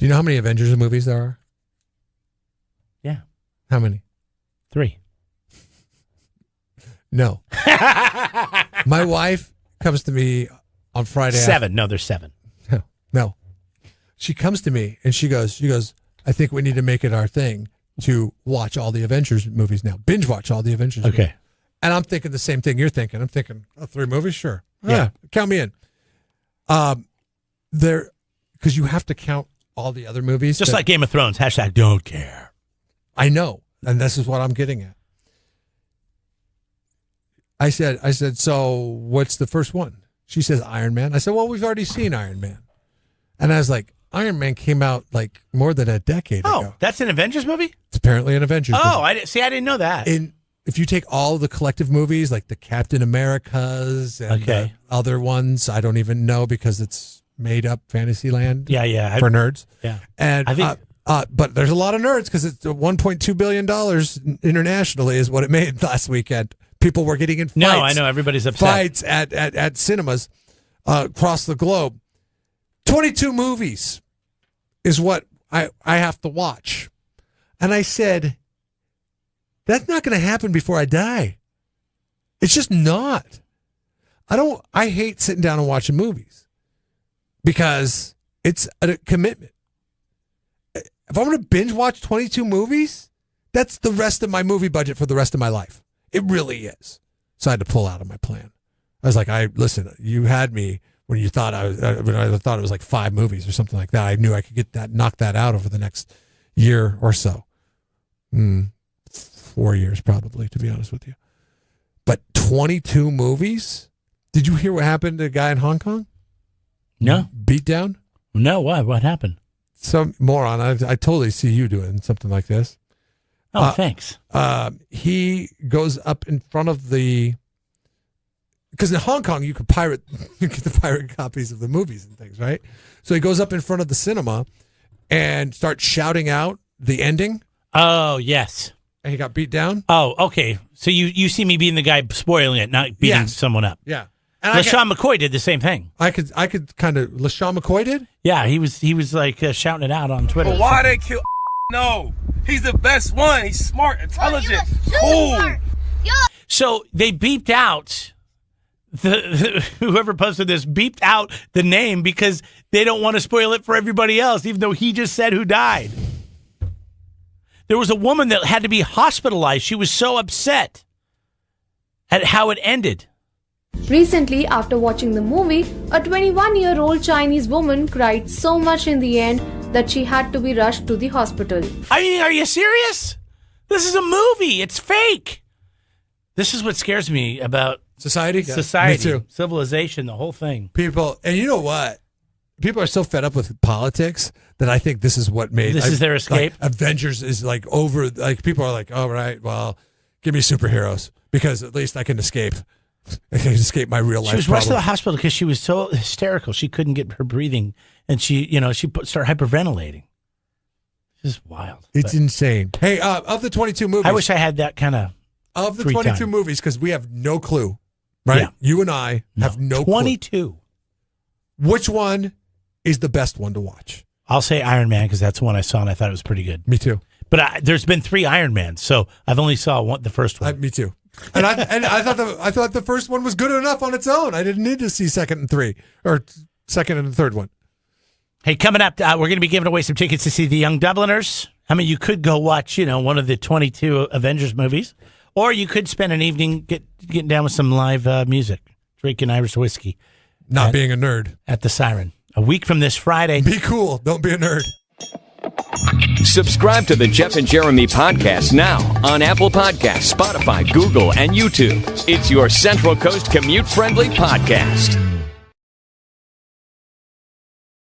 Do you know how many Avengers movies there are? Yeah. How many? 3. No. My wife comes to me on Friday. 7. No, there's 7. No. She comes to me and she goes, I think we need to make it our thing to watch all the Avengers movies now. Binge watch all the Avengers movies. Okay. And I'm thinking the same thing you're thinking. I'm thinking, 3 movies? Sure. Yeah. Count me in. Because you have to count all the other movies. Just like Game of Thrones. # don't care. I know. And this is what I'm getting at. I said, so what's the first one? She says Iron Man. I said, well, we've already seen Iron Man. And I was like, Iron Man came out like more than a decade ago. Oh, that's an Avengers movie? It's apparently an Avengers movie. Oh, I didn't know that. If you take all the collective movies, like the Captain Americas and the other ones, I don't even know because it's made up Fantasyland. Yeah. For nerds. Yeah. And I think, but there's a lot of nerds because it's $1.2 billion internationally is what it made last weekend. People were getting in fights. No, I know. Everybody's upset. Fights at cinemas across the globe. 22 movies is what I have to watch. And I said, that's not going to happen before I die. It's just not. I hate sitting down and watching movies because it's a commitment. If I'm going to binge watch 22 movies, that's the rest of my movie budget for the rest of my life. It really is. So I had to pull out of my plan. I was like, listen, you had me when you thought I thought it was like 5 movies or something like that. I knew I could knock that out over the next year or so. 4 years probably, to be honest with you. But 22 movies? Did you hear what happened to a guy in Hong Kong? No. Beat down? No, why? What happened? Some moron. I totally see you doing something like this. Oh, thanks. He goes up in front of because in Hong Kong you get the pirate copies of the movies and things, right? So he goes up in front of the cinema and starts shouting out the ending. Oh, yes. And he got beat down. Oh, okay. So you see me being the guy spoiling it, not beating someone up. Yeah. And LaShawn McCoy did the same thing. I could kind of. LaShawn McCoy did? Yeah, he was like shouting it out on Twitter. But why they kill? No, he's the best one. He's smart, intelligent, cool. Smart. So they beeped out whoever posted this beeped out the name because they don't want to spoil it for everybody else, even though he just said who died. There was a woman that had to be hospitalized. She was so upset at how it ended. Recently, after watching the movie, a 21-year-old Chinese woman cried so much in the end that she had to be rushed to the hospital. I mean, are you serious? This is a movie. It's fake. This is what scares me about society, me too. Civilization, the whole thing. People, and you know what? People are so fed up with politics that I think this is what made... This is their escape? Like, Avengers is like over... Like, people are like, all right, well, give me superheroes because at least I can escape. I can escape my real life. She was rushed to the hospital because she was so hysterical. She couldn't get her breathing, and she started hyperventilating. This is wild. It's insane. Hey, of the 22 movies... I wish I had that kind of the 22 time. Movies, because we have no clue, right? Yeah. You and I have no 22. clue. Which one is the best one to watch? I'll say Iron Man because that's the one I saw and I thought it was pretty good. Me too. But there's been 3 Iron Mans, so I've only saw the first one. Me too. And I thought the first one was good enough on its own. I didn't need to see second and the third one. Hey, coming up, we're going to be giving away some tickets to see the Young Dubliners. I mean, you could go watch, one of the 22 Avengers movies, or you could spend an evening getting down with some live music, drinking Irish whiskey. Not being a nerd. At the Siren. A week from this Friday. Be cool. Don't be a nerd. Subscribe to the Jeff and Jeremy podcast now on Apple Podcasts, Spotify, Google, and YouTube. It's your Central Coast commute-friendly podcast.